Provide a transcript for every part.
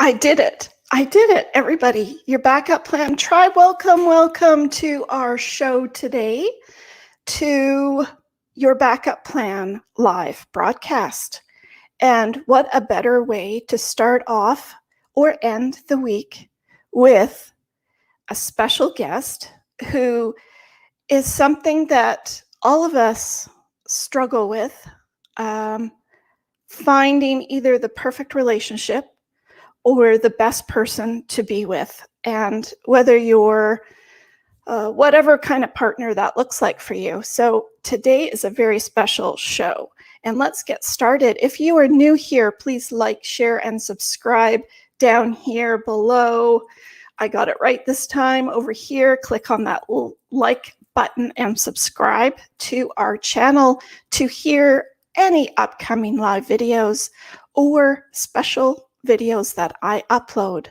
I did it. I did it, everybody. Your backup plan tribe. Welcome to our show today, to your backup plan live broadcast. And what a better way to start off or end the week with a special guest who is something that all of us struggle with, finding either the perfect relationship or the best person to be with. And whether you're whatever kind of partner that looks like for you. So today is a very special show. And let's get started. If you are new here, please like, share, and subscribe down here below. I got it right this time. Over here, click on that like button and subscribe to our channel to hear any upcoming live videos or special videos that I upload.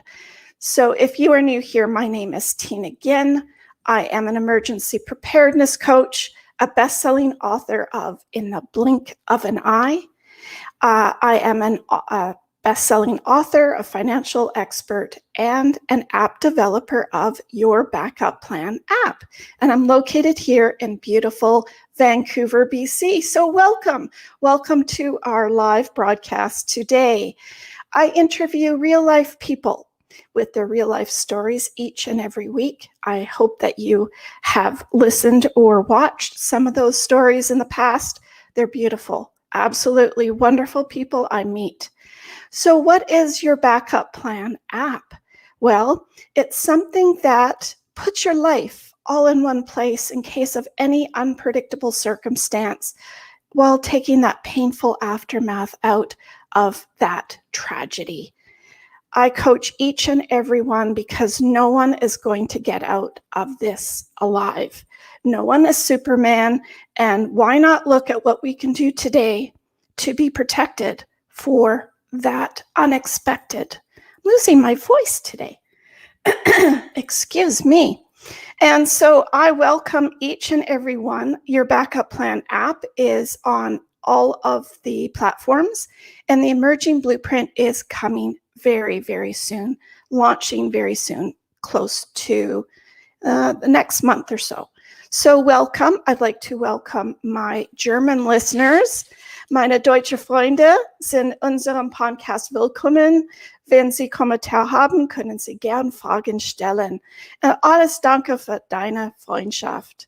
So if you are new here, my name is Tina Ginn. I am an emergency preparedness coach, a best-selling author of In the Blink of an Eye. I am a best-selling author, a financial expert, and an app developer of Your Backup Plan app. And I'm located here in beautiful Vancouver, BC. So welcome to our live broadcast today. I interview real-life people with their real-life stories each and every week. I hope that you have listened or watched some of those stories in the past. They're beautiful, absolutely wonderful people I meet. So what is Your Backup Plan app? Well, it's something that puts your life all in one place in case of any unpredictable circumstance while taking that painful aftermath out of that tragedy. I coach each and every one because no one is going to get out of this alive. No one is Superman, and why not look at what we can do today to be protected for that unexpected. I'm losing my voice today. Excuse me. And so I welcome each and every one. Your Backup Plan app is on all of the platforms, and the Emerging Blueprint is coming very, very soon, launching very soon, close to the next month or so. So welcome. I'd like to welcome my German listeners. Meine deutsche Freunde sind in unserem Podcast willkommen. Wenn Sie Kommentare haben, können Sie gern Fragen stellen. Alles danke für deine Freundschaft.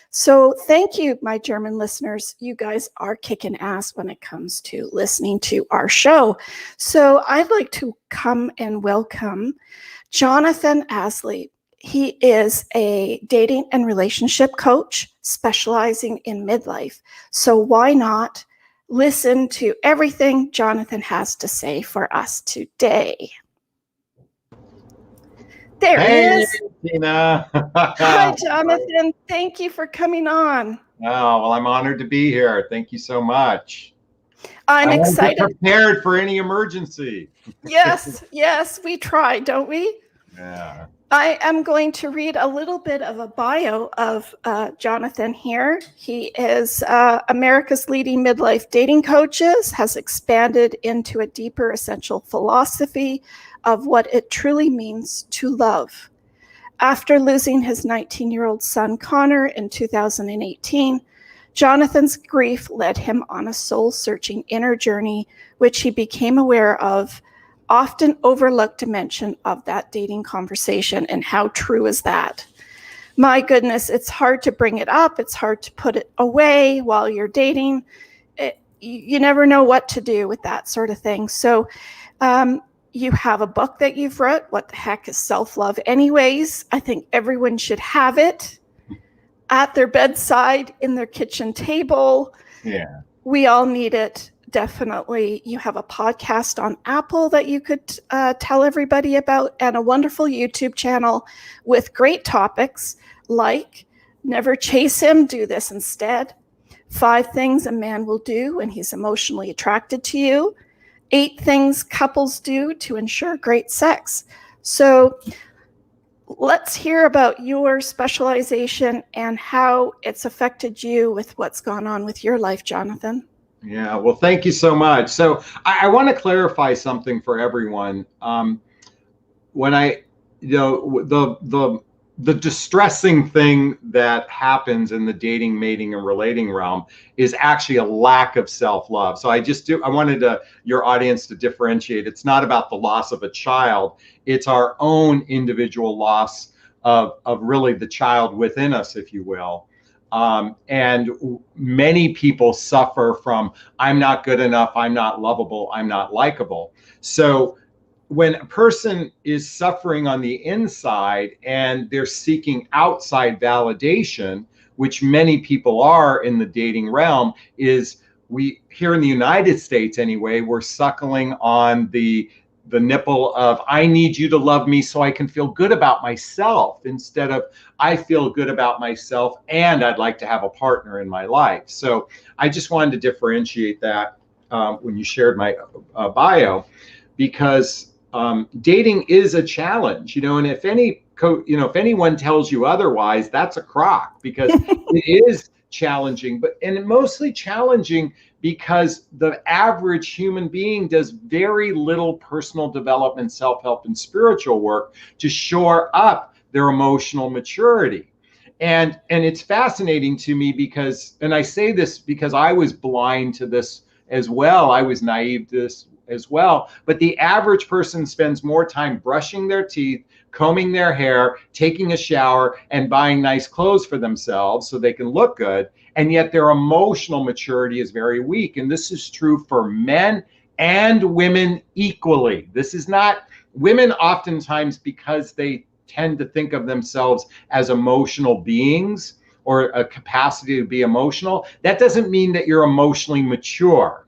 So thank you, my German listeners. You guys are kicking ass when it comes to listening to our show. So I'd like to come and welcome Jonathan Aslay. He is a dating and relationship coach specializing in midlife. So why not listen to everything Jonathan has to say for us today? There he is. Tina. Hi, Jonathan. Thank you for coming on. Oh, well, I'm honored to be here. Thank you so much. I'm excited. Prepared for any emergency. Yes, we try, don't we? Yeah. I am going to read a little bit of a bio of Jonathan here. He is America's leading midlife dating coaches, has expanded into a deeper essential philosophy of what it truly means to love. After losing his 19-year-old son, Connor, in 2018, Jonathan's grief led him on a soul-searching inner journey, which he became aware of often overlooked dimension of that dating conversation. And how true is that? My goodness, it's hard to bring it up. It's hard to put it away while you're dating. You never know what to do with that sort of thing. So you have a book that you've wrote. What the heck is self-love anyways? I think everyone should have it at their bedside, in their kitchen table. Yeah. We all need it. Definitely. You have a podcast on Apple that you could tell everybody about, and a wonderful YouTube channel with great topics like never chase him, do this instead. 5 things a man will do when he's emotionally attracted to you. 8 things couples do to ensure great sex. So let's hear about your specialization and how it's affected you with what's gone on with your life, Jonathan. Yeah, well, thank you so much. So I want to clarify something for everyone. when I, the distressing thing that happens in the dating, mating, and relating realm is actually a lack of self-love. So I wanted your audience to differentiate. It's not about the loss of a child. It's our own individual loss of really the child within us, if you will. And many people suffer from, I'm not good enough, I'm not lovable, I'm not likable. So when a person is suffering on the inside and they're seeking outside validation, which many people are in the dating realm, is we here in the United States anyway, we're suckling on the nipple of, I need you to love me so I can feel good about myself, instead of, I feel good about myself and I'd like to have a partner in my life. So I just wanted to differentiate that when you shared my bio, because dating is a challenge, and if if anyone tells you otherwise, that's a crock, because it is challenging, and mostly challenging because the average human being does very little personal development, self-help, and spiritual work to shore up their emotional maturity. And it's fascinating to me because, and I say this because I was blind to this as well, I was naive to this as well, but the average person spends more time brushing their teeth, combing their hair, taking a shower, and buying nice clothes for themselves so they can look good, and yet their emotional maturity is very weak. And this is true for men and women equally. This is not, women oftentimes, because they tend to think of themselves as emotional beings or a capacity to be emotional, that doesn't mean that you're emotionally mature.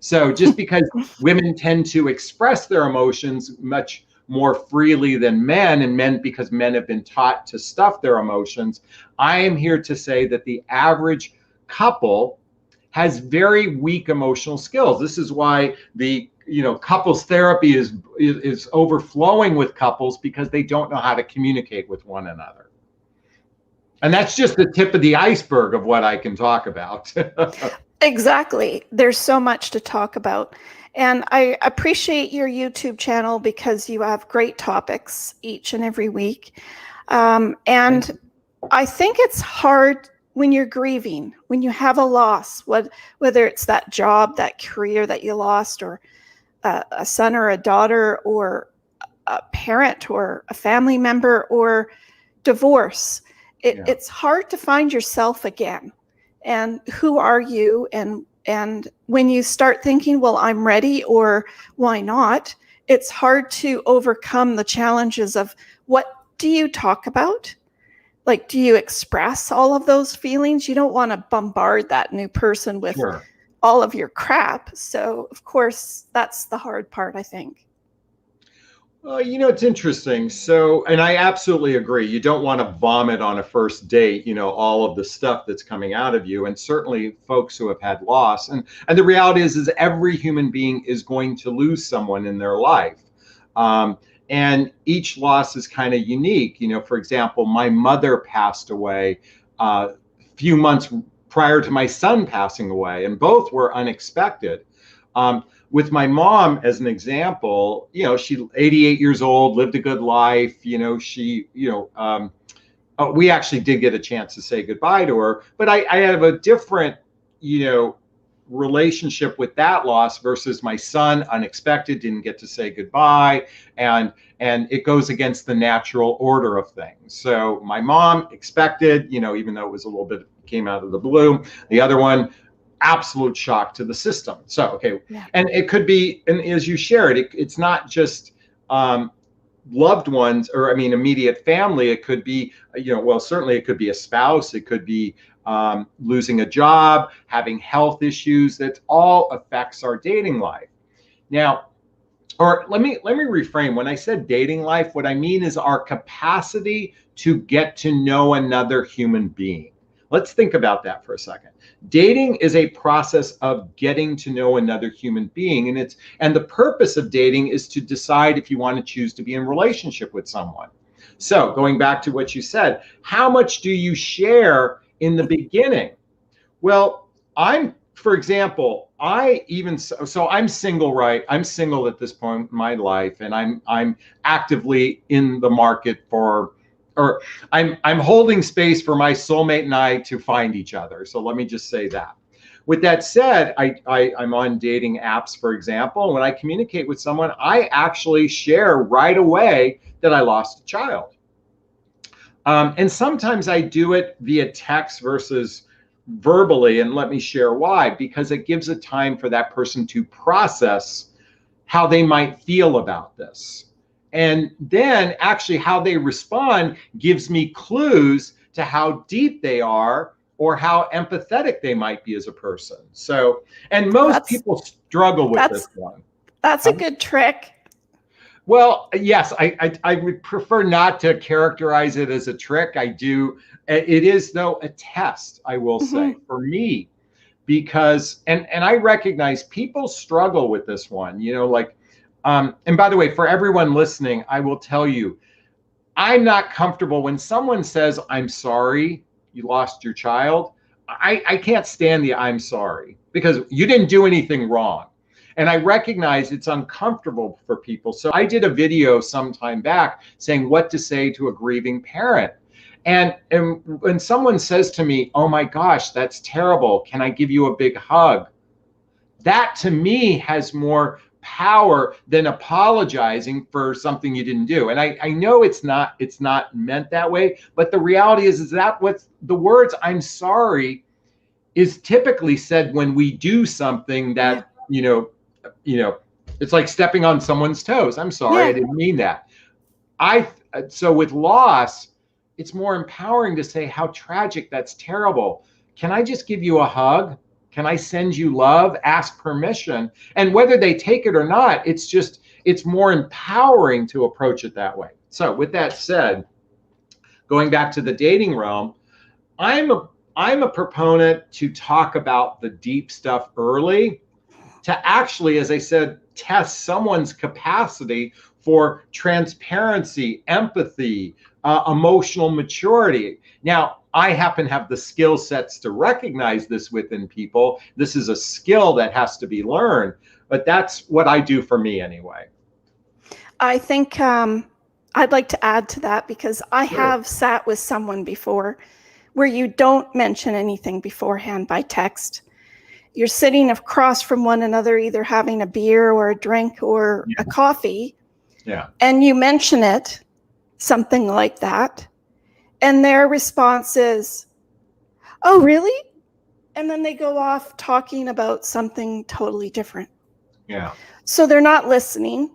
So just because women tend to express their emotions much more freely than men, and men, because men have been taught to stuff their emotions, I am here to say that the average couple has very weak emotional skills. This is why the couples therapy is overflowing with couples, because they don't know how to communicate with one another. And that's just the tip of the iceberg of what I can talk about. Exactly. There's so much to talk about. And I appreciate your YouTube channel because you have great topics each and every week. And I think it's hard when you're grieving, when you have a loss, whether it's that job, that career that you lost, or a son or a daughter, or a parent, or a family member, or divorce. It's hard to find yourself again. And who are you? And when you start thinking, well, I'm ready, or why not? It's hard to overcome the challenges of, what do you talk about? Like, do you express all of those feelings? You don't want to bombard that new person with all of your crap. So, of course, that's the hard part, I think. Well, it's interesting. So, and I absolutely agree. You don't want to vomit on a first date, all of the stuff that's coming out of you. And certainly folks who have had loss. And the reality is every human being is going to lose someone in their life. And each loss is kind of unique. For example, my mother passed away a few months prior to my son passing away, and both were unexpected. With my mom, as an example, she's 88 years old, lived a good life. We actually did get a chance to say goodbye to her, but I have a different, relationship with that loss versus my son, unexpected, didn't get to say goodbye. And it goes against the natural order of things. So my mom, expected, even though it was a little bit, came out of the blue. The other one, absolute shock to the system. So, okay. Yeah. And it could be, and as you shared, it's not just loved ones, or immediate family. It could be, certainly it could be a spouse. It could be losing a job, having health issues. That all affects our dating life. Now, or let me reframe. When I said dating life, what I mean is our capacity to get to know another human being. Let's think about that for a second. Dating is a process of getting to know another human being, and the purpose of dating is to decide if you want to choose to be in relationship with someone. So, going back to what you said, how much do you share in the beginning? Well, for example, so I'm single, right? I'm single at this point in my life, and I'm actively in the market for, or I'm holding space for my soulmate and I to find each other. So let me just say that. With that said, I'm on dating apps, for example. When I communicate with someone, I actually share right away that I lost a child. And sometimes I do it via text versus verbally, and let me share why. Because it gives a time for that person to process how they might feel about this. And then actually how they respond gives me clues to how deep they are or how empathetic they might be as a person. So, and most people struggle with this one. That's a good trick. Well, yes, I would prefer not to characterize it as a trick. I do. It is, though, a test, I will say, for me, because, and I recognize people struggle with this one, you know, like, and by the way, for everyone listening, I will tell you, I'm not comfortable when someone says, I'm sorry, you lost your child. I can't stand the I'm sorry, because you didn't do anything wrong. And I recognize it's uncomfortable for people. So I did a video some time back saying what to say to a grieving parent. And when someone says to me, oh my gosh, that's terrible, can I give you a big hug? That to me has more power than apologizing for something you didn't do. And I know it's not meant that way, but the reality is that what the words I'm sorry is typically said when we do something that, you know, it's like stepping on someone's toes. I'm sorry, I didn't mean that. So with loss, it's more empowering to say how tragic, that's terrible. Can I just give you a hug? Can I send you love? Ask permission. And whether they take it or not, it's more empowering to approach it that way. So with that said, going back to the dating realm, I'm a proponent to talk about the deep stuff early, to actually, as I said, test someone's capacity for transparency, empathy, emotional maturity. Now, I happen to have the skill sets to recognize this within people. This is a skill that has to be learned, but that's what I do for me anyway. I think I'd like to add to that, because I have sat with someone before where you don't mention anything beforehand by text. You're sitting across from one another, either having a beer or a drink or a coffee, and you mention it, something like that, and their response is, oh, really? And then they go off talking about something totally different. Yeah. So they're not listening.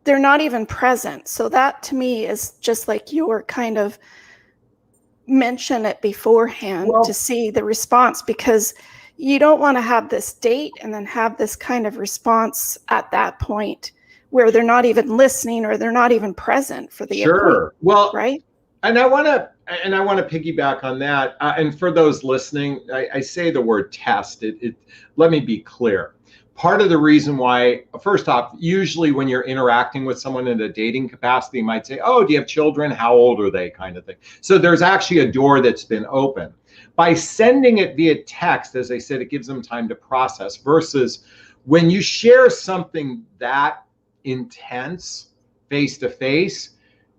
They're not even present. So that to me is just like your kind of mention it beforehand to see the response, because you don't want to have this date and then have this kind of response at that point where they're not even listening or they're not even present for the appointment, well, right? And I want to piggyback on that. And for those listening, I say the word test. Let me be clear. Part of the reason why, first off, usually when you're interacting with someone in a dating capacity, you might say, oh, do you have children? How old are they? Kind of thing. So there's actually a door that's been open. By sending it via text, as I said, it gives them time to process, versus when you share something that intense face to face,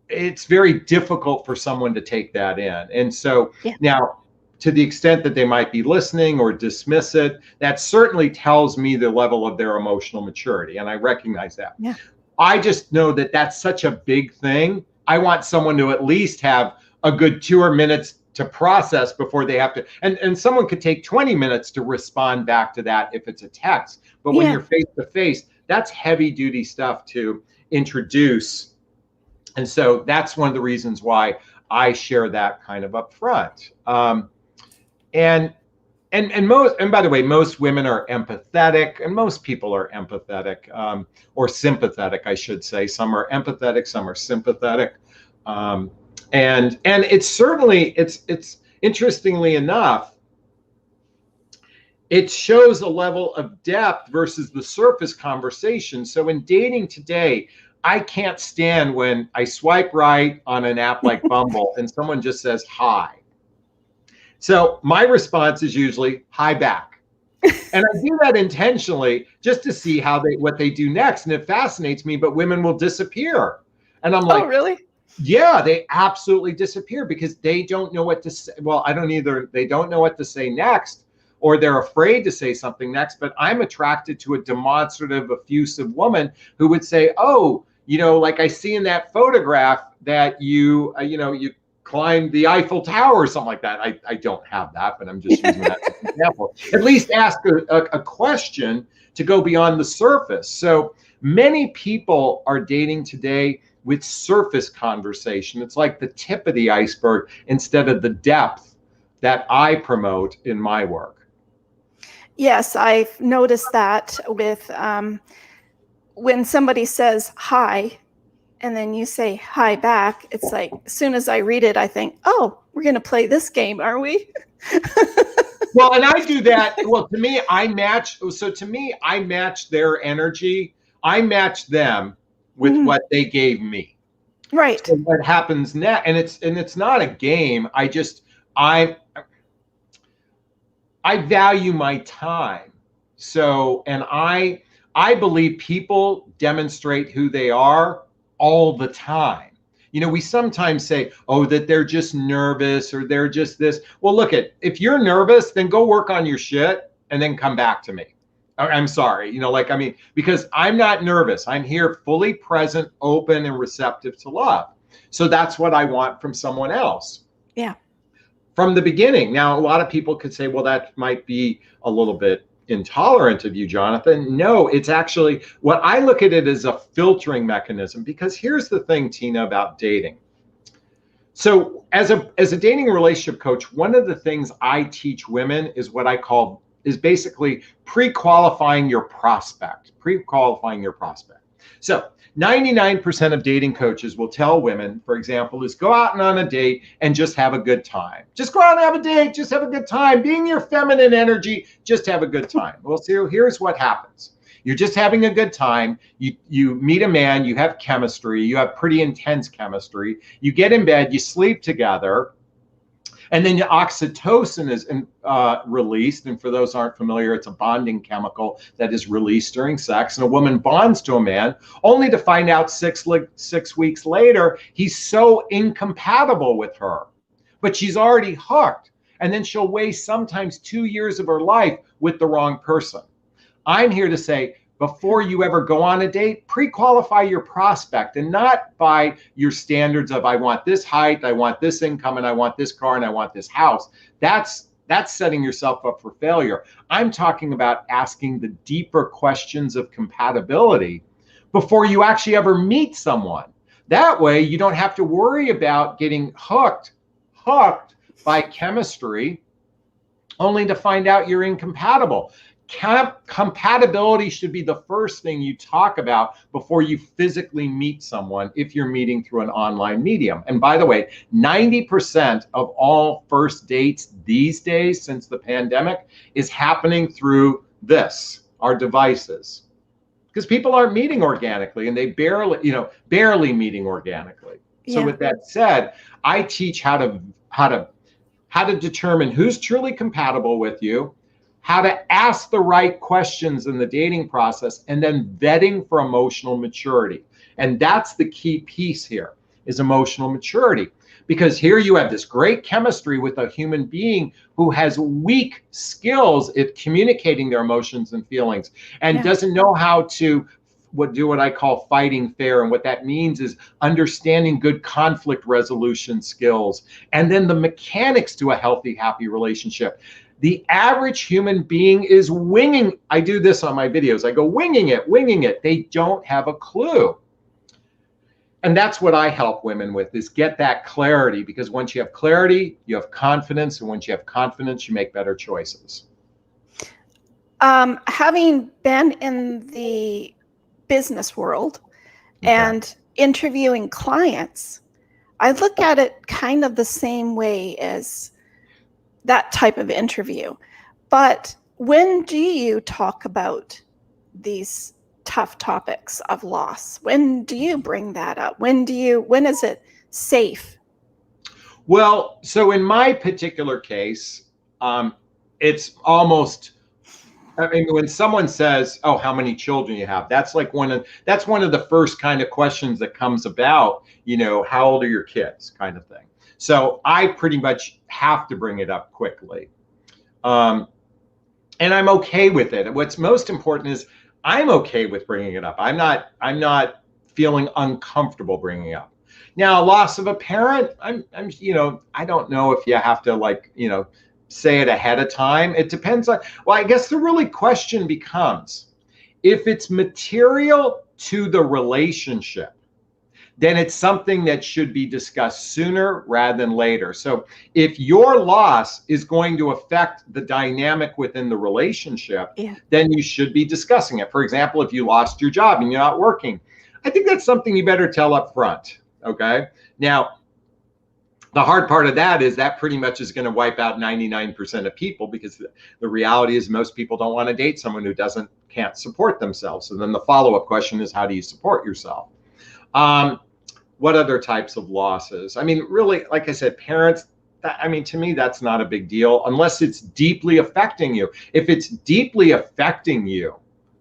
it's very difficult for someone to take that in. And so now, to the extent that they might be listening or dismiss it, that certainly tells me the level of their emotional maturity. And I recognize that. Yeah. I just know that that's such a big thing. I want someone to at least have a good 2 minutes to process before they have to. And someone could take 20 minutes to respond back to that if it's a text. But when you're face to face, that's heavy duty stuff to introduce. And so that's one of the reasons why I share that kind of up front. And by the way, most women are empathetic, and most people are empathetic, or sympathetic, I should say. Some are empathetic, some are sympathetic. And it's interestingly enough, it shows a level of depth versus the surface conversation. So in dating today, I can't stand when I swipe right on an app like Bumble and someone just says hi. So my response is usually hi back. And I do that intentionally just to see what they do next. And it fascinates me, but women will disappear. And I'm Oh, like, really? yeah, they absolutely disappear because they don't know what to say. Well, I don't either. They don't know what to say next, or they're afraid to say something next. But I'm attracted to a demonstrative, effusive woman who would say, oh, like I see in that photograph that you climbed the Eiffel Tower or something like that. I don't have that, but I'm just using that as an example. At least ask a question to go beyond the surface. So many people are dating today with surface conversation. It's like the tip of the iceberg instead of the depth that I promote in my work. Yes, I've noticed that with when somebody says hi and then you say hi back, it's like as soon as I read it, I think, oh, we're going to play this game, are we? Well, and I do that. Well, to me, I match their energy. I match them with what they gave me. Right. So what happens next? And it's not a game. I value my time. So, and I believe people demonstrate who they are all the time. We sometimes say, oh, that they're just nervous or they're just this. Well, if you're nervous, then go work on your shit and then come back to me. I'm sorry, because I'm not nervous. I'm here fully present, open, and receptive to love. So that's what I want from someone else. Yeah. From the beginning. Now, a lot of people could say, well, that might be a little bit intolerant of you, Jonathan. No, it's actually, what I look at it as a filtering mechanism, because here's the thing, Tina, about dating. So as a dating relationship coach, one of the things I teach women is what I call is basically pre-qualifying your prospect. So 99% of dating coaches will tell women, for example, is go out and on a date and just have a good time. Just go out and have a date, just have a good time. Being your feminine energy, just have a good time. Well, so here's what happens. You're just having a good time. You meet a man, you have chemistry, you have pretty intense chemistry. You get in bed, you sleep together. And then oxytocin is released. And for those who aren't familiar, it's a bonding chemical that is released during sex. And a woman bonds to a man only to find out 6 weeks later, he's so incompatible with her. But she's already hooked. And then she'll waste sometimes 2 years of her life with the wrong person. I'm here to say, before you ever go on a date, pre-qualify your prospect, and not by your standards of I want this height, I want this income, and I want this car, and I want this house. That's setting yourself up for failure. I'm talking about asking the deeper questions of compatibility before you actually ever meet someone. That way you don't have to worry about getting hooked by chemistry only to find out you're incompatible. Compatibility should be the first thing you talk about before you physically meet someone if you're meeting through an online medium. And by the way, 90% of all first dates these days since the pandemic is happening through our devices. Because people aren't meeting organically, and they barely meeting organically. So with that said, I teach how to determine who's truly compatible with you, how to ask the right questions in the dating process, and then vetting for emotional maturity. And that's the key piece here, is emotional maturity. Because here you have this great chemistry with a human being who has weak skills at communicating their emotions and feelings, and doesn't know how to do what I call fighting fair. And what that means is understanding good conflict resolution skills, and then the mechanics to a healthy, happy relationship. The average human being is winging. I do this on my videos. I go winging it. They don't have a clue. And that's what I help women with, is get that clarity, because once you have clarity, you have confidence. And once you have confidence, you make better choices. Having been in the business world and interviewing clients, I look at it kind of the same way as that type of interview. But when do you talk about these tough topics of loss? When do you bring that up? When is it safe? Well, so in my particular case, it's almost I mean, when someone says, "Oh, how many children you have?" That's like one of the first kind of questions that comes about. How old are your kids, kind of thing. So I pretty much have to bring it up quickly, and I'm okay with it. What's most important is I'm okay with bringing it up. I'm not feeling uncomfortable bringing it up. Now, loss of a parent, I don't know if you have to say it ahead of time. It depends on, well, I guess the really question becomes, if it's material to the relationship, then it's something that should be discussed sooner rather than later. So if your loss is going to affect the dynamic within the relationship, then you should be discussing it. For example, if you lost your job and you're not working, I think that's something you better tell up front. Okay. Now, the hard part of that is that pretty much is going to wipe out 99% of people, because the reality is most people don't want to date someone who can't support themselves. So then the follow-up question is, how do you support yourself? What other types of losses? I mean, really, like I said, parents, to me, that's not a big deal unless it's deeply affecting you. If it's deeply affecting you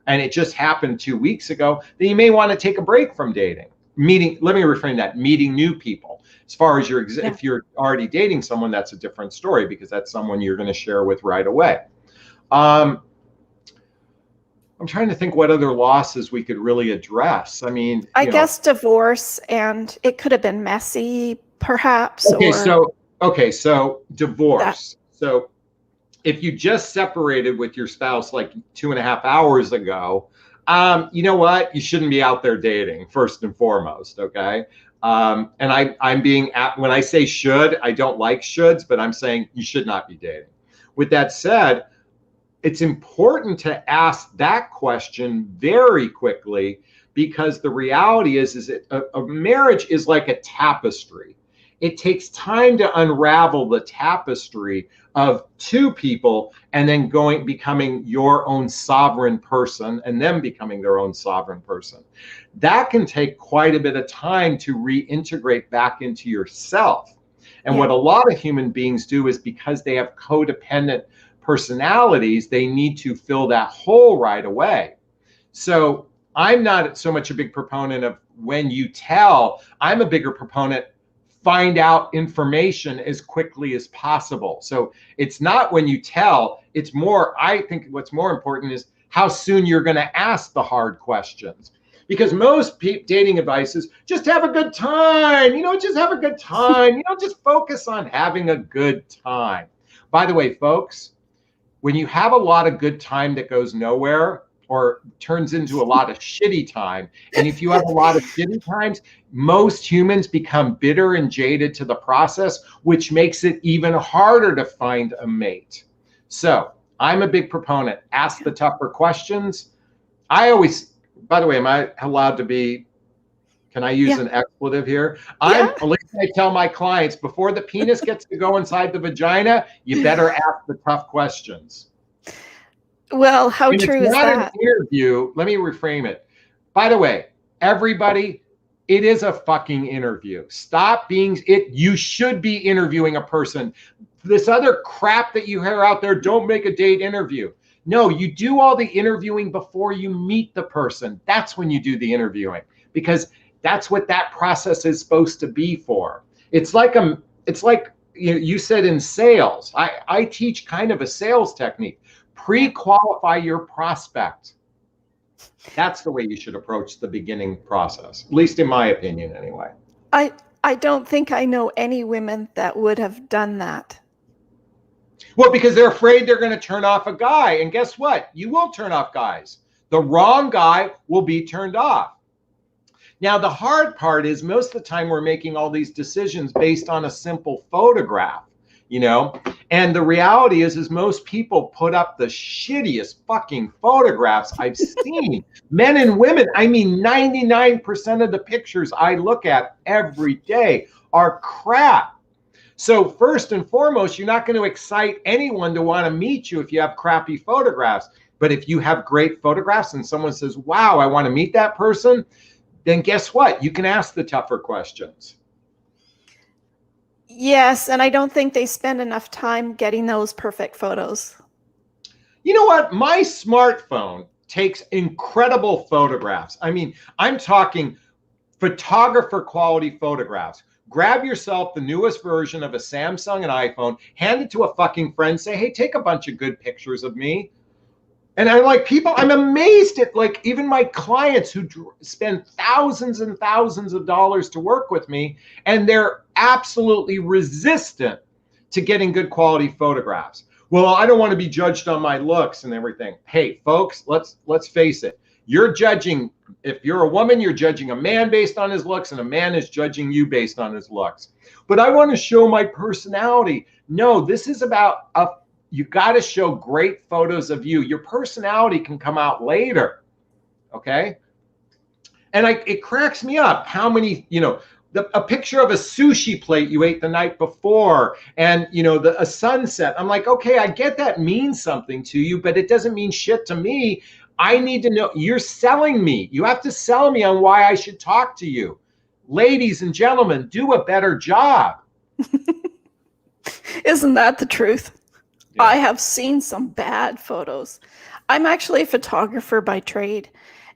and it just happened 2 weeks ago, then you may want to take a break from dating. Let me reframe that, meeting new people. As far as if you're already dating someone, that's a different story, because that's someone you're going to share with right away. I'm trying to think what other losses we could really address. I mean, I guess divorce, and it could have been messy, perhaps. Okay, so divorce. So if you just separated with your spouse like 2.5 hours ago, you know what? You shouldn't be out there dating, first and foremost, okay? And when I say should, I don't like shoulds, but I'm saying you should not be dating. With that said, it's important to ask that question very quickly, because the reality is that a marriage is like a tapestry. It takes time to unravel the tapestry of two people and then becoming your own sovereign person, and them becoming their own sovereign person. That can take quite a bit of time to reintegrate back into yourself. And what a lot of human beings do is, because they have codependent personalities, they need to fill that hole right away. So I'm not so much a big proponent of when you tell. I'm a bigger proponent, find out information as quickly as possible. So it's not when you tell, it's more, I think what's more important is how soon you're going to ask the hard questions. Because most dating advice is just have a good time, just have a good time, just focus on having a good time. By the way, folks, when you have a lot of good time that goes nowhere or turns into a lot of shitty time, and if you have a lot of shitty times, most humans become bitter and jaded to the process, which makes it even harder to find a mate. So I'm a big proponent. Ask the tougher questions. By the way, am I allowed to be, can I use an expletive here? At least I tell my clients, before the penis gets to go inside the vagina, you better ask the tough questions. Well, how true is that? It's not an interview. Let me reframe it. By the way, everybody, it is a fucking interview. Stop being it. You should be interviewing a person. This other crap that you hear out there, don't make a date interview. No, you do all the interviewing before you meet the person. That's when you do the interviewing, because that's what that process is supposed to be for. It's like you said in sales. I teach kind of a sales technique. Pre-qualify your prospect. That's the way you should approach the beginning process, at least in my opinion, anyway. I don't think I know any women that would have done that. Well, because they're afraid they're going to turn off a guy. And guess what? You will turn off guys. The wrong guy will be turned off. Now, the hard part is most of the time we're making all these decisions based on a simple photograph, and the reality is most people put up the shittiest fucking photographs I've seen. Men and women, 99% of the pictures I look at every day are crap. So first and foremost, you're not going to excite anyone to want to meet you if you have crappy photographs. But if you have great photographs and someone says, wow, I want to meet that person, then guess what? You can ask the tougher questions. Yes, and I don't think they spend enough time getting those perfect photos. You know what? My smartphone takes incredible photographs. I mean, I'm talking photographer quality photographs. Grab yourself the newest version of a Samsung and iPhone, hand it to a fucking friend, say, hey, take a bunch of good pictures of me. And I'm like, people, I'm amazed at like even my clients who spend thousands and thousands of dollars to work with me, and they're absolutely resistant to getting good quality photographs. Well, I don't want to be judged on my looks and everything. Hey, folks, let's face it. You're judging, if you're a woman, you're judging a man based on his looks, and a man is judging you based on his looks. But I want to show my personality. No, this is about you got to show great photos of you. Your personality can come out later. Okay. And it cracks me up how many, a picture of a sushi plate you ate the night before, and a sunset. I'm like, okay, I get that means something to you, but it doesn't mean shit to me. I need to know, you're selling me. You have to sell me on why I should talk to you. Ladies and gentlemen, do a better job. Isn't that the truth? Yeah. I have seen some bad photos. I'm actually a photographer by trade,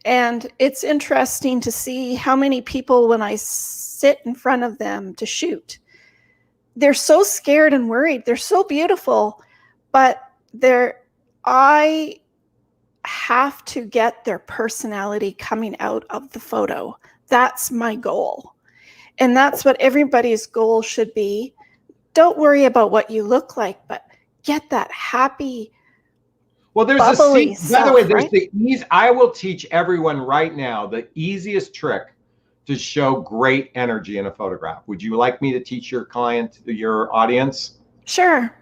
and it's interesting to see how many people, when I sit in front of them to shoot, they're so scared and worried. They're so beautiful, but I have to get their personality coming out of the photo. That's my goal. And that's what everybody's goal should be. Don't worry about what you look like, but get that happy, well, there's bubbly by the way, there's right? the easy, I will teach everyone right now the easiest trick to show great energy in a photograph. Would you like me to teach your client, your audience? Sure.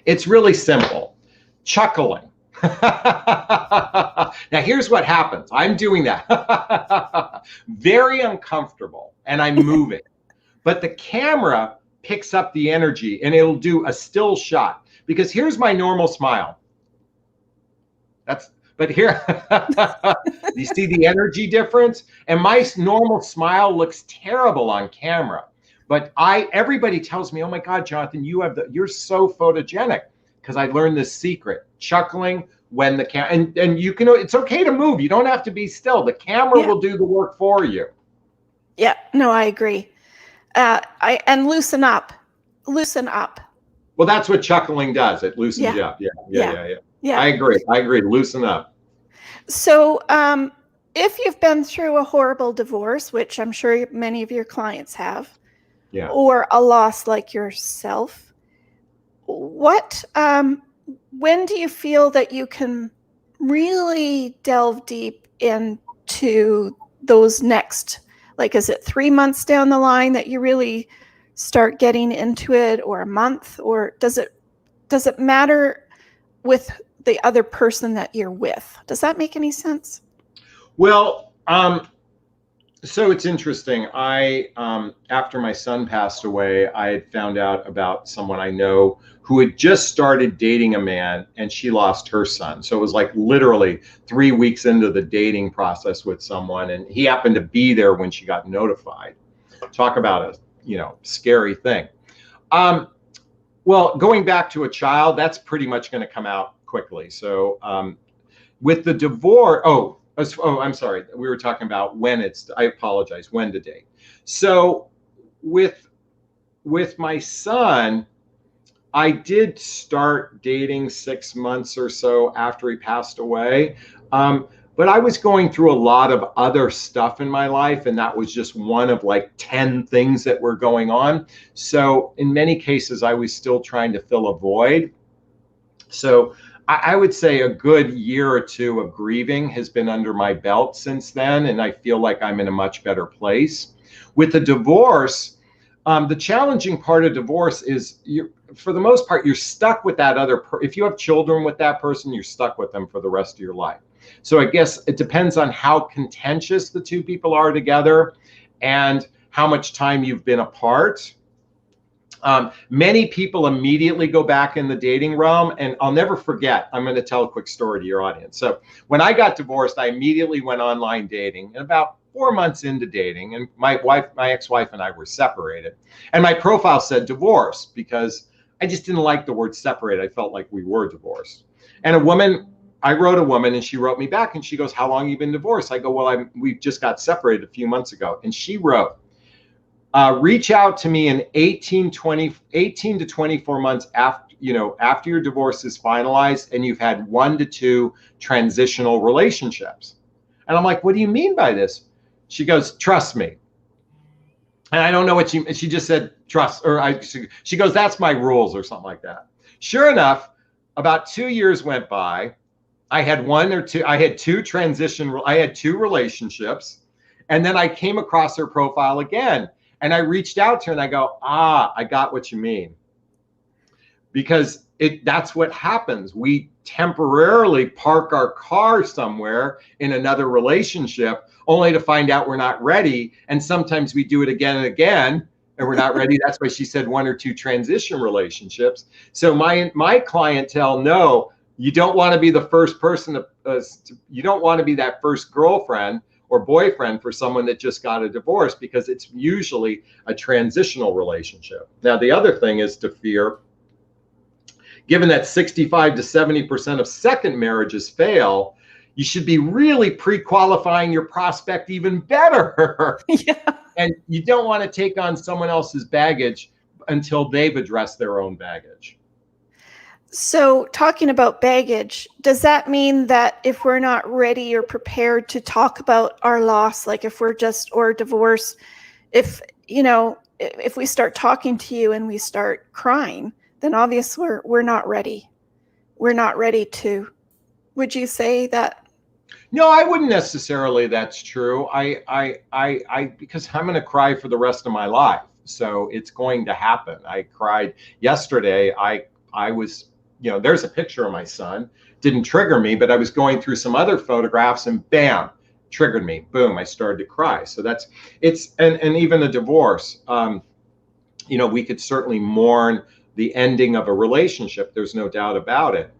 It's really simple. Chuckling. Now, here's what happens. I'm doing that. Very uncomfortable, and I'm moving. But the camera picks up the energy, and it'll do a still shot. Because here's my normal smile. But here, you see the energy difference? And my normal smile looks terrible on camera. But everybody tells me, oh my God, Jonathan, you're so photogenic. Because I learned this secret, chuckling when the camera, and you can, it's okay to move. You don't have to be still. The camera will do the work for you. Yeah, no, I agree. And loosen up. Well, that's what chuckling does. It loosens you up. Yeah. I agree. Loosen up. So, if you've been through a horrible divorce, which I'm sure many of your clients have, or a loss like yourself, when do you feel that you can really delve deep into those next, like, is it 3 months down the line that you really start getting into it, or a month, or does it matter with the other person that you're with? Does that make any sense? Well, so it's interesting. After my son passed away, I had found out about someone I know who had just started dating a man, and she lost her son. So it was like literally 3 weeks into the dating process with someone, and he happened to be there when she got notified. Talk about a scary thing. Well, going back to a child, that's pretty much going to come out quickly. So with the divorce, I'm sorry. We were talking about I apologize, when to date. So with my son, I did start dating 6 months or so after he passed away. But I was going through a lot of other stuff in my life, and that was just one of like 10 things that were going on. So in many cases, I was still trying to fill a void. So I would say a good year or two of grieving has been under my belt since then, and I feel like I'm in a much better place. With the divorce, the challenging part of divorce is, for the most part, you're stuck with that other person. If you have children with that person, you're stuck with them for the rest of your life. So I guess it depends on how contentious the two people are together and how much time you've been apart. Many people immediately go back in the dating realm, and I'll never forget, I'm going to tell a quick story to your audience. So when I got divorced, I immediately went online dating, and about 4 months into dating, and my ex-wife and I were separated, and my profile said divorce because I just didn't like the word separate. I felt like we were divorced. And a woman, I wrote a woman and she wrote me back and she goes, how long have you been divorced? I go, well, we just got separated a few months ago. And she wrote, reach out to me in 18 to 24 months after your divorce is finalized and you've had 1 to 2 transitional relationships. And I'm like, what do you mean by this? She goes, trust me. And I don't know what she just said, trust, she goes, that's my rules or something like that. Sure enough, about 2 years went by. I had 2 relationships. And then I came across her profile again. And I reached out to her and I go, I got what you mean. Because that's what happens. We temporarily park our car somewhere in another relationship only to find out we're not ready. And sometimes we do it again and again and we're not ready. That's why she said 1 or 2 transition relationships. So my clientele know you don't want to be the first person you don't want to be that first girlfriend or boyfriend for someone that just got a divorce, because it's usually a transitional relationship. Now, the other thing is to fear, given that 65 to 70% of second marriages fail, you should be really pre-qualifying your prospect even better. Yeah. And you don't want to take on someone else's baggage until they've addressed their own baggage. So talking about baggage, does that mean that if we're not ready or prepared to talk about our loss, like if we're or divorce, if we start talking to you and we start crying, then obviously we're not ready. We're not ready to, would you say that? No, I wouldn't necessarily. That's true. Because I'm going to cry for the rest of my life. So it's going to happen. I cried yesterday. I was, there's a picture of my son. Didn't trigger me, but I was going through some other photographs and bam, triggered me. Boom, I started to cry. So and even a divorce, we could certainly mourn the ending of a relationship. There's no doubt about it.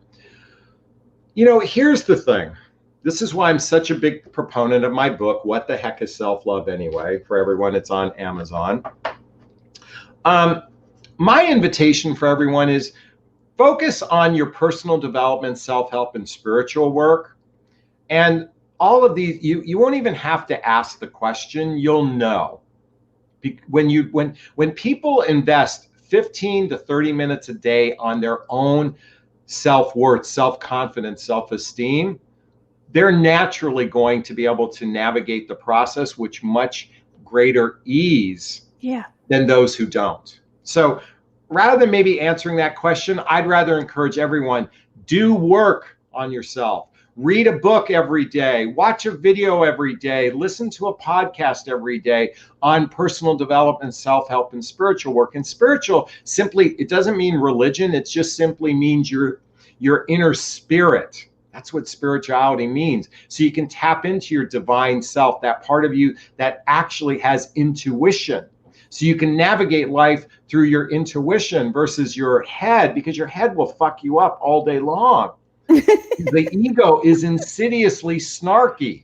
Here's the thing. This is why I'm such a big proponent of my book, What the Heck is Self-Love Anyway? For everyone, it's on Amazon. My invitation for everyone is focus on your personal development, self-help, and spiritual work. And all of these, you won't even have to ask the question, you'll know. When people invest 15 to 30 minutes a day on their own self-worth, self-confidence, self-esteem, they're naturally going to be able to navigate the process with much greater ease than those who don't. So rather than maybe answering that question, I'd rather encourage everyone, do work on yourself. Read a book every day, watch a video every day, listen to a podcast every day on personal development, self-help, and spiritual work. And spiritual, simply, it doesn't mean religion. It just simply means your inner spirit. That's what spirituality means. So you can tap into your divine self, that part of you that actually has intuition. So you can navigate life through your intuition versus your head, because your head will fuck you up all day long. The ego is insidiously snarky.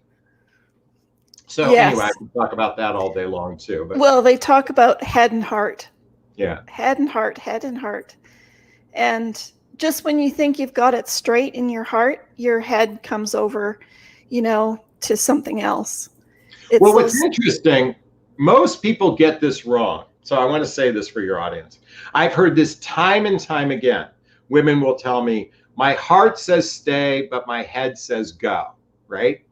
So anyway, I can talk about that all day long too. But well, they talk about head and heart. Yeah. Head and heart, head and heart. And just when you think you've got it straight in your heart, your head comes over, to something else. Well, what's interesting, most people get this wrong. So I want to say this for your audience. I've heard this time and time again. Women will tell me, my heart says stay, but my head says go, right?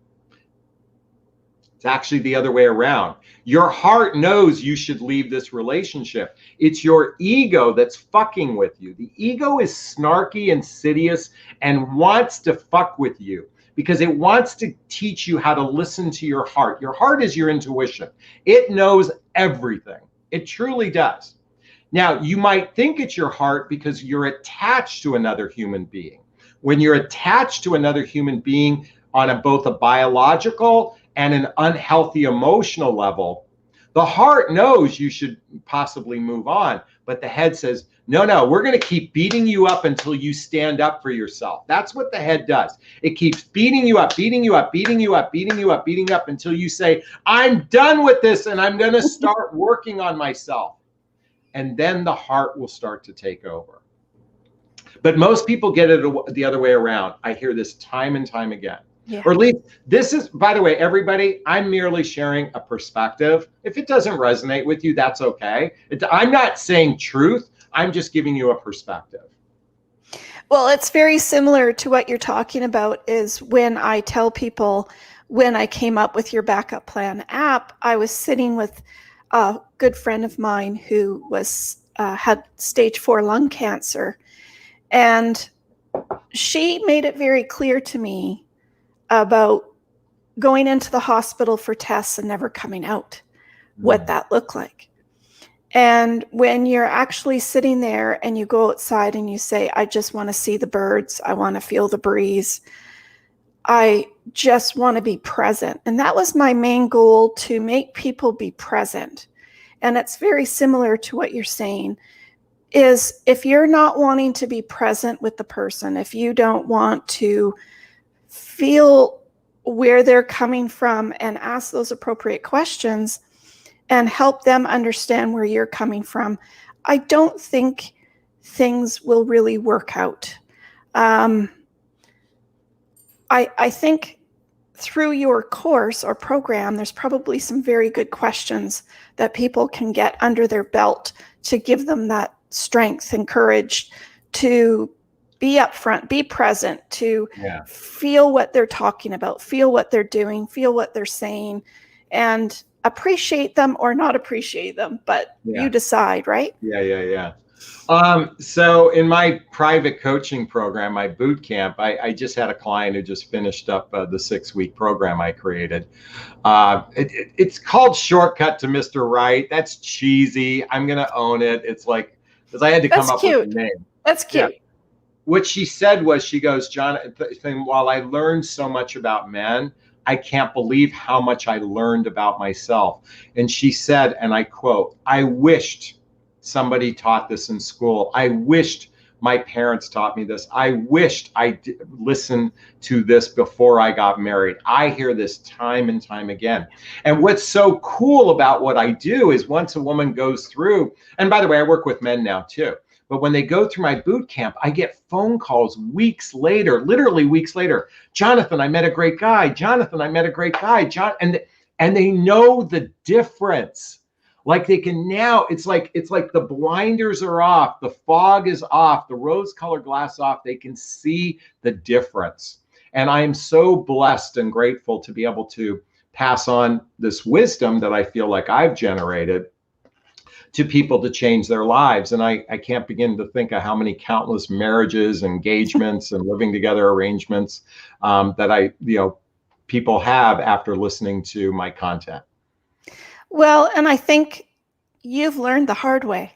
It's actually the other way around. Your heart knows you should leave this relationship. It's your ego that's fucking with you. The ego is snarky, insidious, and wants to fuck with you because it wants to teach you how to listen to your heart. Your heart is your intuition. It knows everything. It truly does. Now, you might think it's your heart because you're attached to another human being. When you're attached to another human being on both a biological and an unhealthy emotional level, the heart knows you should possibly move on, but the head says, no, we're going to keep beating you up until you stand up for yourself. That's what the head does. It keeps beating you up, beating you up, beating you up, beating you up, beating up until you say, I'm done with this and I'm going to start working on myself. And then the heart will start to take over. But most people get it the other way around. I hear this time and time again. Yeah. Or at least this is, by the way, everybody, I'm merely sharing a perspective. If it doesn't resonate with you, that's okay. I'm not saying truth. I'm just giving you a perspective. Well, it's very similar to what you're talking about is when I tell people when I came up with your backup plan app, I was sitting with a good friend of mine who was had stage 4 lung cancer. And she made it very clear to me about going into the hospital for tests and never coming out, what that looked like. And when you're actually sitting there and you go outside and you say, I just want to see the birds, I want to feel the breeze, I just want to be present. And that was my main goal, to make people be present. And it's very similar to what you're saying, is if you're not wanting to be present with the person, if you don't want to feel where they're coming from and ask those appropriate questions and help them understand where you're coming from, I don't think things will really work out. I think through your course or program, there's probably some very good questions that people can get under their belt to give them that strength and courage to be upfront, be present, to feel what they're talking about, feel what they're doing, feel what they're saying, and appreciate them or not appreciate them, but you decide, right? Yeah. So in my private coaching program, my boot camp, I just had a client who just finished up the 6-week program I created. It's called Shortcut to Mr. Right. That's cheesy. I'm going to own it. It's like, because I had to come up with a name. That's cute. Yeah. What she said was, she goes, Jonathan, while I learned so much about men, I can't believe how much I learned about myself. And she said, and I quote, I wished somebody taught this in school. I wished my parents taught me this. I wished I listened to this before I got married. I hear this time and time again. And what's so cool about what I do is once a woman goes through, and by the way, I work with men now too, but when they go through my boot camp, I get phone calls weeks later, literally weeks later. Jonathan, I met a great guy. Jonathan, I met a great guy. And they know the difference. Like they can now, it's like the blinders are off, the fog is off, the rose-colored glass off. They can see the difference. And I am so blessed and grateful to be able to pass on this wisdom that I feel like I've generated to people to change their lives. And I can't begin to think of how many countless marriages, engagements, and living together arrangements that people have after listening to my content. Well, and I think you've learned the hard way.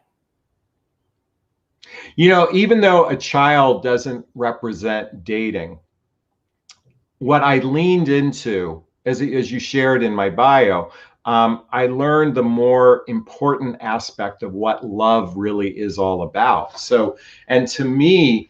Even though a child doesn't represent dating, what I leaned into, as you shared in my bio, I learned the more important aspect of what love really is all about. So, and to me,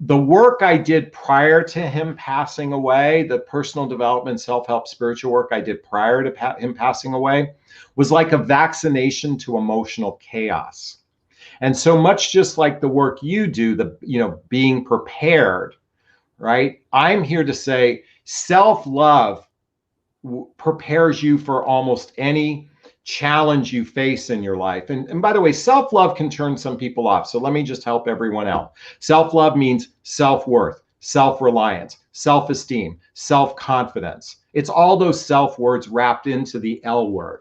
the work I did prior to him passing away, the personal development, self-help, spiritual work I did prior to him passing away, was like a vaccination to emotional chaos. And so much just like the work you do, being prepared, right? I'm here to say self-love prepares you for almost any challenge you face in your life. And by the way, self-love can turn some people off. So let me just help everyone out. Self-love means self-worth, self-reliance, self-esteem, self-confidence. It's all those self words wrapped into the L word.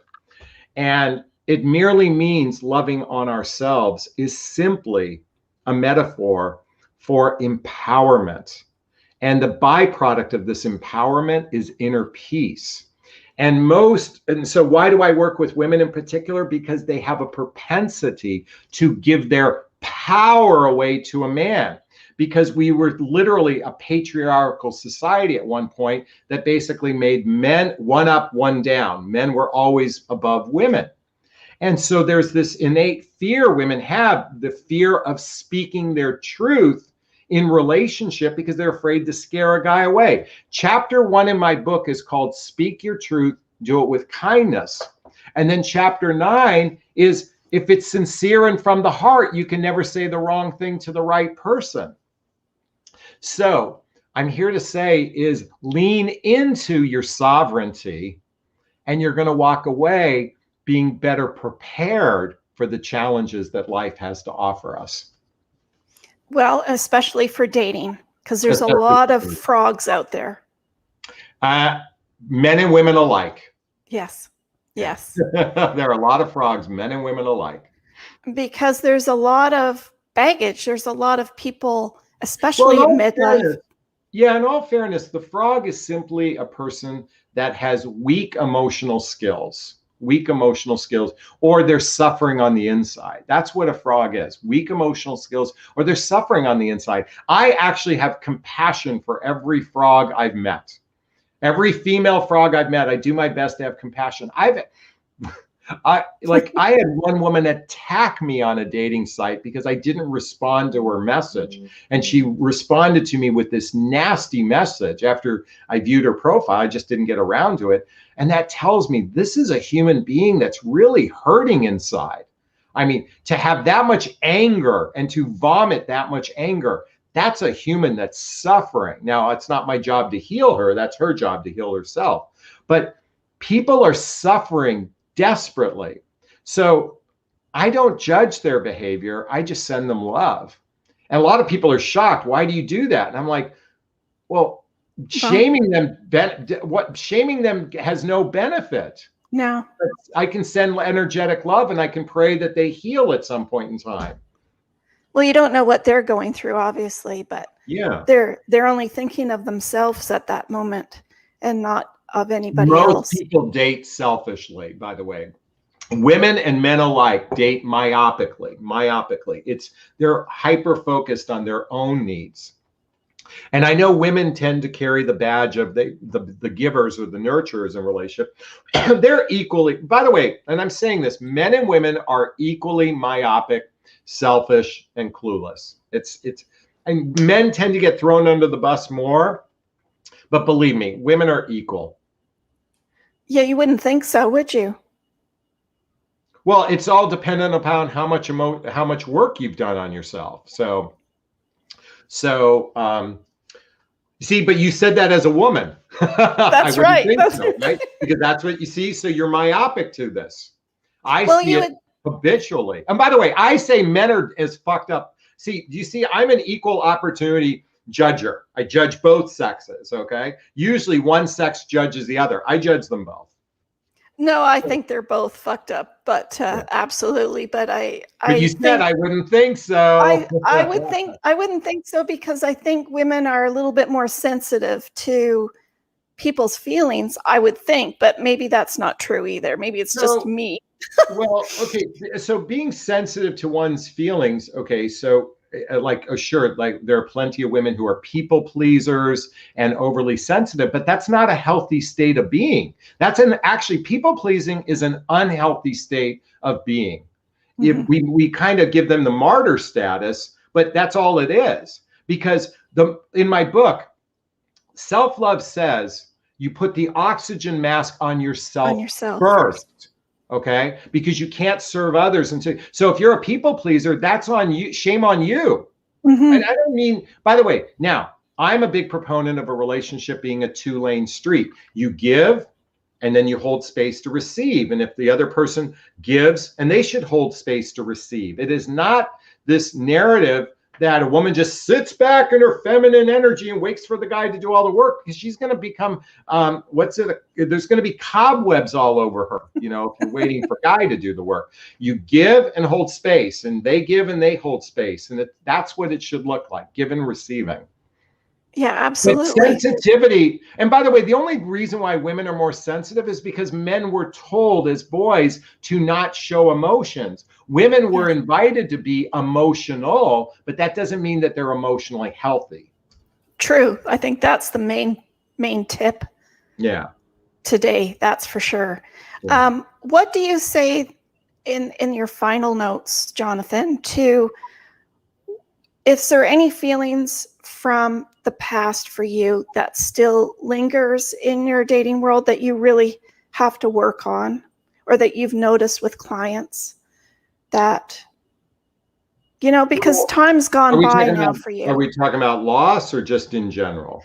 And it merely means loving on ourselves is simply a metaphor for empowerment. And the byproduct of this empowerment is inner peace. And so why do I work with women in particular? Because they have a propensity to give their power away to a man. Because we were literally a patriarchal society at one point that basically made men one up, one down. Men were always above women. And so there's this innate fear women have, the fear of speaking their truth in relationship because they're afraid to scare a guy away. Chapter 1 in my book is called Speak Your Truth, Do It with Kindness. And then chapter 9 is if it's sincere and from the heart, you can never say the wrong thing to the right person. So I'm here to say is lean into your sovereignty, and you're going to walk away being better prepared for the challenges that life has to offer us. Well, especially for dating, because there's a lot of frogs out there. Men and women alike. Yes. Yes. There are a lot of frogs, men and women alike. Because there's a lot of baggage. There's a lot of people, especially in midlife. Yeah, in all fairness, the frog is simply a person that has weak emotional skills, or they're suffering on the inside. That's what a frog is, weak emotional skills, or they're suffering on the inside. I actually have compassion for every frog I've met. Every female frog I've met, I do my best to have compassion. I had one woman attack me on a dating site because I didn't respond to her message. And she responded to me with this nasty message after I viewed her profile. I just didn't get around to it. And that tells me this is a human being that's really hurting inside. I mean, to have that much anger and to vomit that much anger, that's a human that's suffering. Now, it's not my job to heal her. That's her job to heal herself. But people are suffering desperately. So I don't judge their behavior. I just send them love. And a lot of people are shocked. Why do you do that? And I'm like, well, shaming them has no benefit. No. I can send energetic love, and I can pray that they heal at some point in time. Well, you don't know what they're going through, obviously, but yeah, they're only thinking of themselves at that moment and not of anybody else. Most people date selfishly, by the way. Women and men alike date myopically. They're hyper focused on their own needs. And I know women tend to carry the badge of the givers or the nurturers in relationship. They're equally, by the way, and I'm saying this, men and women are equally myopic, selfish, and clueless. And men tend to get thrown under the bus more, but believe me, women are equal. Yeah, you wouldn't think so, would you? Well, it's all dependent upon how much work you've done on yourself. So see, but you said that as a woman. That's right. Right? Because that's what you see. So you're myopic to this. I see it habitually. And by the way, I say men are as fucked up. See, do you see? I'm an equal opportunity judger. I judge both sexes. Okay. Usually one sex judges the other. I judge them both. No, I think they're both fucked up, but absolutely. But I wouldn't think so. I wouldn't think so, because I think women are a little bit more sensitive to people's feelings, I would think, but maybe that's not true either. Maybe it's just me. Well, okay. So being sensitive to one's feelings. Okay. So sure, like there are plenty of women who are people pleasers and overly sensitive, but that's not a healthy state of being. Actually, people pleasing is an unhealthy state of being. Mm-hmm. We kind of give them the martyr status, but that's all it is. Because in my book, self-love says you put the oxygen mask on yourself first. Okay, because you can't serve others so if you're a people pleaser, that's on you. Shame on you. Mm-hmm. And I don't mean, by the way, now I'm a big proponent of a relationship being a 2-lane street. You give, and then you hold space to receive. And if the other person gives, and they should hold space to receive. It is not this narrative that a woman just sits back in her feminine energy and waits for the guy to do all the work, because she's going to become, there's going to be cobwebs all over her, if you're waiting for a guy to do the work. You give and hold space, and they give and they hold space. And that's what it should look like, giving and receiving. Yeah, absolutely. But sensitivity, and by the way, the only reason why women are more sensitive is because men were told as boys to not show emotions. Women were invited to be emotional, but that doesn't mean that they're emotionally healthy. True. I think that's the main tip. Yeah. Today, that's for sure. Yeah. What do you say in your final notes, Jonathan, is there any feelings from the past for you that still lingers in your dating world that you really have to work on, or that you've noticed with clients? that, because time's gone by now for you. Are we talking about loss or just in general?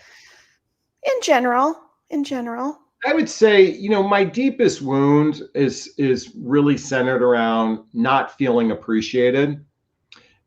In general. I would say, my deepest wound is really centered around not feeling appreciated.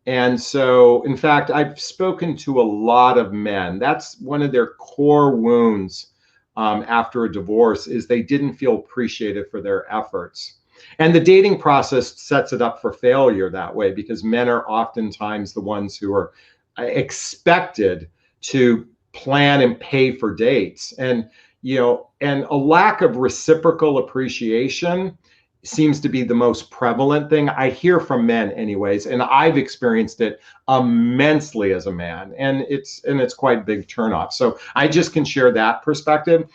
And so, in fact, I've spoken to a lot of men. That's one of their core wounds after a divorce, is they didn't feel appreciated for their efforts. And the dating process sets it up for failure that way, because men are oftentimes the ones who are expected to plan and pay for dates. And a lack of reciprocal appreciation seems to be the most prevalent thing I hear from men anyways, and I've experienced it immensely as a man, and it's quite a big turnoff. So I just can share that perspective.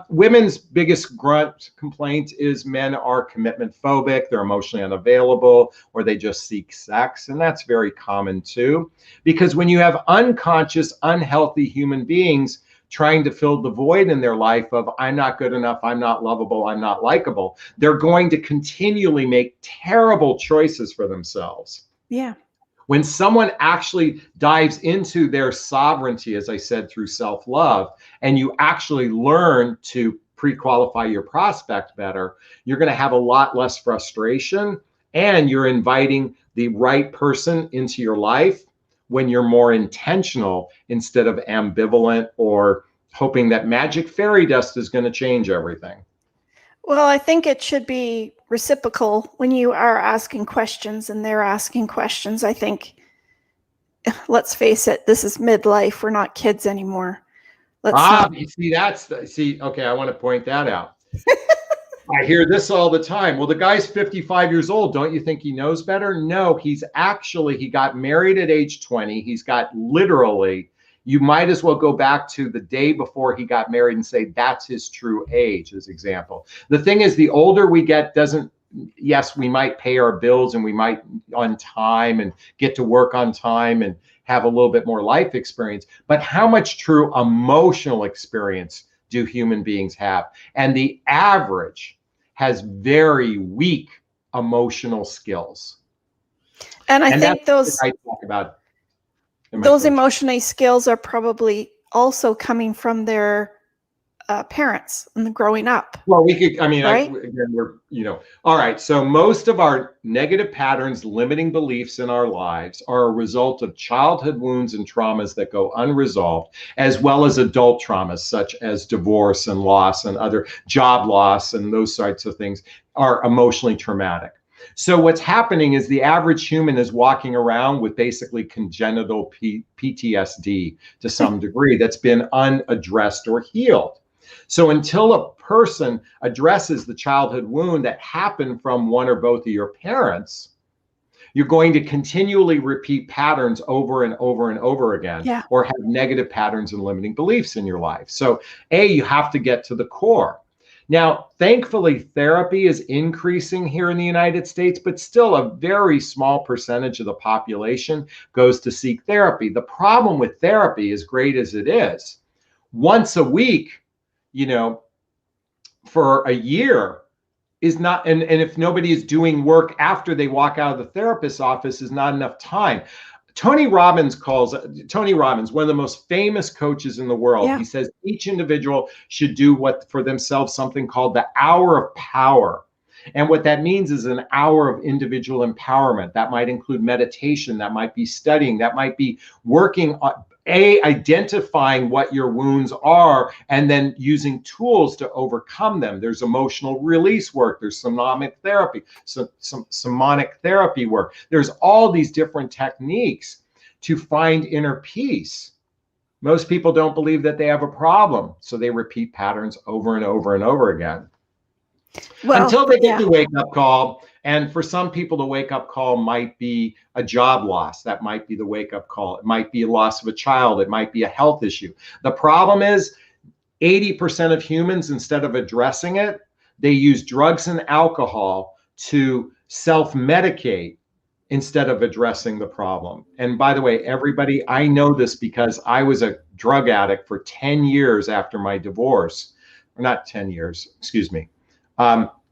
Women's biggest grunt complaint is men are commitment phobic, they're emotionally unavailable, or they just seek sex, and that's very common too, because when you have unconscious, unhealthy human beings trying to fill the void in their life of I'm not good enough, I'm not lovable, I'm not likable, they're going to continually make terrible choices for themselves. Yeah. When someone actually dives into their sovereignty, as I said, through self-love, and you actually learn to pre-qualify your prospect better, you're going to have a lot less frustration, and you're inviting the right person into your life when you're more intentional instead of ambivalent or hoping that magic fairy dust is going to change everything. Well, I think it should be reciprocal when you are asking questions and they're asking questions. I think, let's face it, this is midlife. We're not kids anymore. You see, okay, I want to point that out. I hear this all the time. Well, the guy's 55 years old. Don't you think he knows better? No, he got married at age 20. He's got literally, you might as well go back to the day before he got married and say that's his true age as example. The thing is, the older we get yes, we might pay our bills and we might on time and get to work on time and have a little bit more life experience, but how much true emotional experience do human beings have? And the average has very weak emotional skills. And I think those I talk about those emotional skills are probably also coming from their parents and growing up. Well, we could, right? All right. So most of our negative patterns, limiting beliefs in our lives are a result of childhood wounds and traumas that go unresolved, as well as adult traumas, such as divorce and loss and other job loss and those sorts of things are emotionally traumatic. So what's happening is the average human is walking around with basically congenital PTSD to some degree that's been unaddressed or healed. So until a person addresses the childhood wound that happened from one or both of your parents, you're going to continually repeat patterns over and over and over again, or have negative patterns and limiting beliefs in your life. So you have to get to the core. Now, thankfully, therapy is increasing here in the United States, but still a very small percentage of the population goes to seek therapy. The problem with therapy, as great as it is, once a week, for a year is not, and if nobody is doing work after they walk out of the therapist's office, is not enough time. Tony Robbins, one of the most famous coaches in the world, he says each individual should do for themselves something called the hour of power. And what that means is an hour of individual empowerment. That might include meditation, that might be studying, that might be working on identifying what your wounds are and then using tools to overcome them. There's emotional release work, there's somatic therapy, some somatic therapy work. There's all these different techniques to find inner peace. Most people don't believe that they have a problem, so they repeat patterns over and over and over again. Until they get the wake-up call. And for some people, the wake-up call might be a job loss. That might be the wake-up call. It might be a loss of a child. It might be a health issue. The problem is 80% of humans, instead of addressing it, they use drugs and alcohol to self-medicate instead of addressing the problem. And by the way, everybody, I know this because I was a drug addict for 10 years after my divorce. Or not 10 years, excuse me.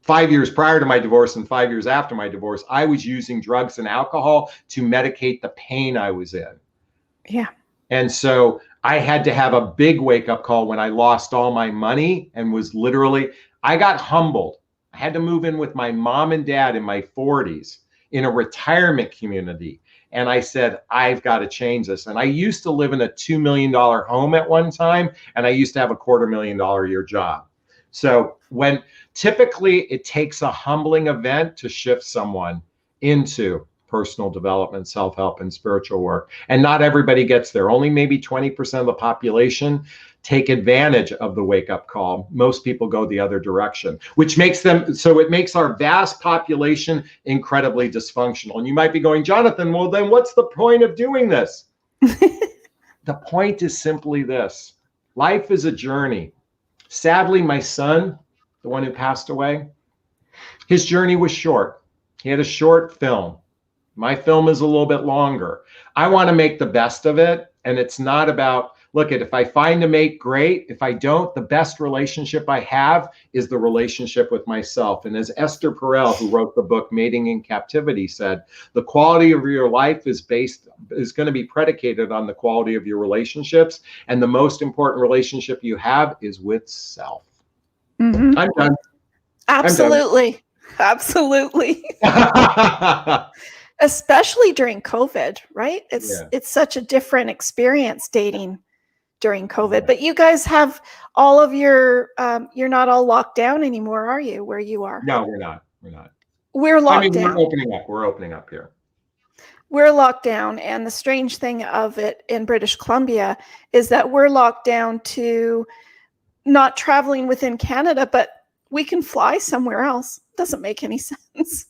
5 years prior to my divorce and 5 years after my divorce, I was using drugs and alcohol to medicate the pain I was in. Yeah. And so I had to have a big wake up call when I lost all my money and was literally, I got humbled. I had to move in with my mom and dad in my 40s in a retirement community. And I said, I've got to change this. And I used to live in a $2 million home at one time, and I used to have a $250,000 a year job. So when typically it takes a humbling event to shift someone into personal development, self-help, and spiritual work. And not everybody gets there. Only maybe 20% of the population take advantage of the wake-up call. Most people go the other direction, which makes them, so it makes our vast population incredibly dysfunctional. And you might be going, Jonathan, well, then what's the point of doing this? The point is simply this. Life is a journey. Sadly, my son, the one who passed away, his journey was short. He had a short film. My film is a little bit longer. I want to make the best of it. And it's not about, look, if I find a mate, great. If I don't, the best relationship I have is the relationship with myself. And as Esther Perel, who wrote the book Mating in Captivity, said, the quality of your life is going to be predicated on the quality of your relationships. And the most important relationship you have is with self. Mm-hmm. I'm done. Absolutely. Absolutely. Especially during COVID, right? It's such a different experience dating during COVID. But you guys have all of your, you're not all locked down anymore, are you, where you are? No, we're not. We're not. We're locked down. We're opening up. We're opening up here. We're locked down. And the strange thing of it in British Columbia is that we're locked down to not traveling within Canada, but we can fly somewhere else. Doesn't make any sense.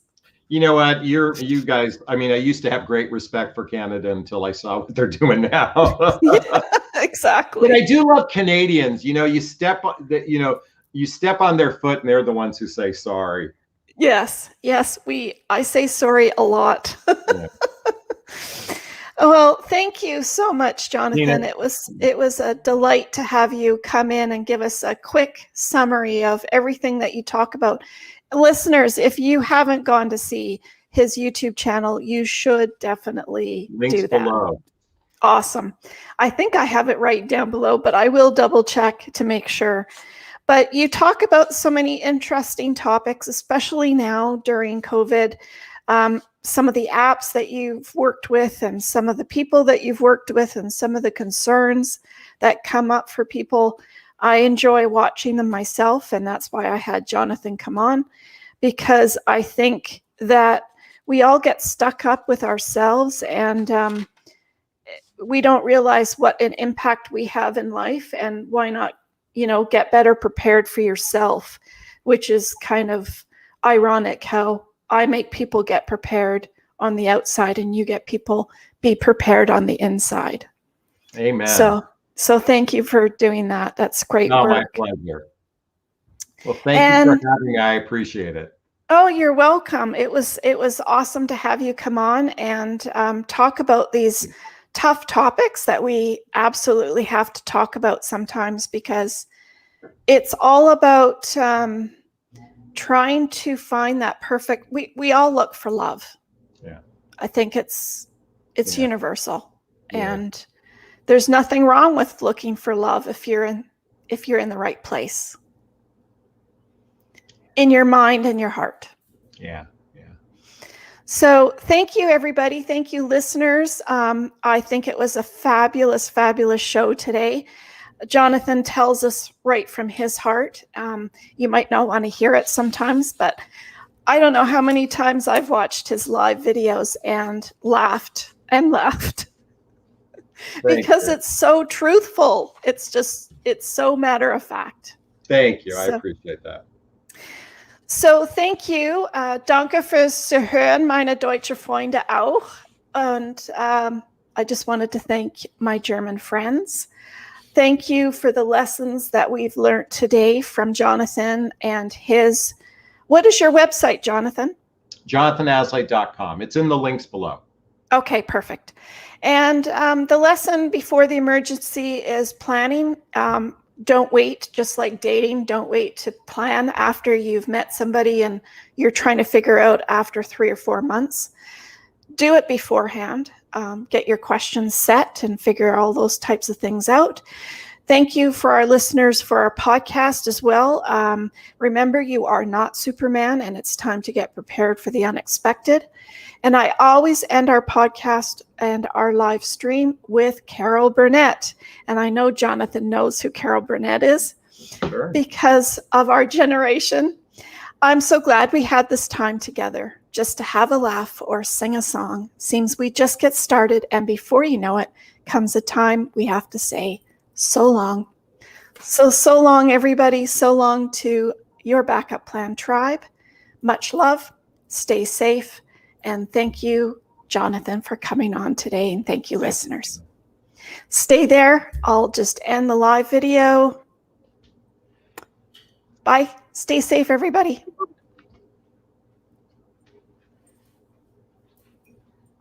You know what? You guys, I mean, I used to have great respect for Canada until I saw what they're doing now. Yeah, exactly. But I do love Canadians. You step on their foot and they're the ones who say sorry. Yes. I say sorry a lot. Yeah. Well, thank you so much, Jonathan. It was a delight to have you come in and give us a quick summary of everything that you talk about. Listeners, if you haven't gone to see his YouTube channel, you should definitely Links do that. below. Awesome. I think I have it right down below, but I will double check to make sure. But you talk about so many interesting topics, especially now during COVID. Some of the apps that you've worked with and some of the people that you've worked with and some of the concerns that come up for people. I enjoy watching them myself, and that's why I had Jonathan come on, because I think that we all get stuck up with ourselves and we don't realize what an impact we have in life, and why not, get better prepared for yourself, which is kind of ironic how I make people get prepared on the outside and you get people be prepared on the inside. Amen. So thank you for doing that. That's great work. My pleasure. Well, thank you for having me. I appreciate it. Oh, you're welcome. It was awesome to have you come on and talk about these tough topics that we absolutely have to talk about sometimes, because it's all about trying to find that perfect. We all look for love. Yeah. I think it's universal, and there's nothing wrong with looking for love if you're in the right place, in your mind and your heart. Yeah. So thank you, everybody. Thank you, listeners. I think it was a fabulous, fabulous show today. Jonathan tells us right from his heart. You might not want to hear it sometimes, but I don't know how many times I've watched his live videos and laughed because it's so truthful. It's so matter of fact. Thank you. I appreciate that. So thank you. Danke fürs Zuhören, meine deutsche Freunde auch. And I just wanted to thank my German friends. Thank you for the lessons that we've learned today from Jonathan and his. What is your website, Jonathan? JonathanAslay.com. It's in the links below. Okay, perfect. And the lesson before the emergency is planning. Don't wait, just like dating, don't wait to plan after you've met somebody and you're trying to figure out after 3 or 4 months. Do it beforehand. Get your questions set and figure all those types of things out. Thank you for our listeners for our podcast as well. Remember, you are not Superman, and it's time to get prepared for the unexpected. And I always end our podcast and our live stream with Carol Burnett. And I know Jonathan knows who Carol Burnett is. Sure. Because of our generation. I'm so glad we had this time together just to have a laugh or sing a song. Seems we just get started, and before you know it, comes a time we have to say, so long. So long, everybody. So long to your backup plan tribe. Much love. Stay safe. And thank you, Jonathan, for coming on today. And thank you, listeners. Stay there. I'll just end the live video. Bye. Stay safe, everybody.